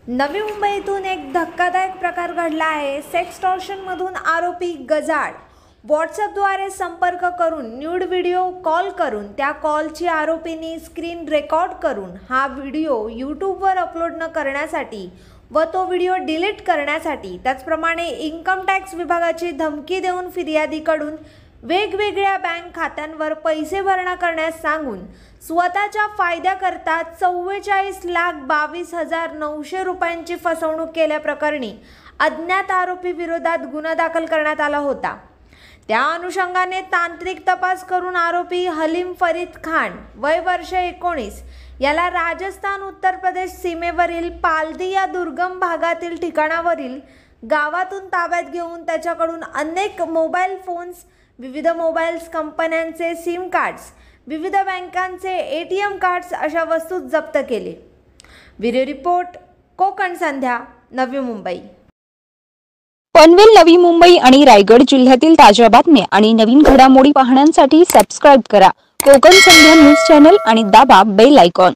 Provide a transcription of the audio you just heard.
नवी मुंबईतून एक धक्कादायक प्रकार घडला आहे। सेक्सटॉर्शनमधून आरोपी गजाड व्हॉट्सअपद्वारे संपर्क करून न्यूड व्हिडिओ कॉल करून त्या कॉलची आरोपींनी स्क्रीन रेकॉर्ड करून हा व्हिडिओ यूट्यूबवर अपलोड न करण्यासाठी व तो व्हिडिओ डिलीट करण्यासाठी, त्याचप्रमाणे इन्कम टॅक्स विभागाची धमकी देऊन फिर्यादीकडून वेगवेगळ्या बँक खात्यांवर पैसे भरणा करण्यास सांगून स्वतःच्या फायद्याकरता 44,22,900 रुपयांची फसवणूक केल्याप्रकरणी अज्ञात आरोपी विरोधात गुन्हा दाखल करण्यात आला होता। त्या अनुषंगाने तांत्रिक तपास करून आरोपी हलीम फरीद खान वय वर्ष 19 याला राजस्थान उत्तर प्रदेश सीमेवरील पालदी या दुर्गम भागातील ठिकाणावरील गावातून ताब्यात घेऊन त्याच्याकडून अनेक मोबाईल फोन्स, विविध मोबाईल्स कंपन्यांचे सिम कार्ड्स, विविध बँकांचे ATM कार्ड्स अशा वस्तू जप्त केले। व्हिडिओ रिपोर्ट कोकण संध्या, नवी मुंबई। पनवेल, नवी मुंबई आणि रायगड जिल्ह्यातील ताज्या बातम्या आणि नवीन घडामोडी पाहण्यासाठी सबस्क्राइब करा कोकण संध्या न्यूज चॅनल आणि दाबा बेल आयकॉन।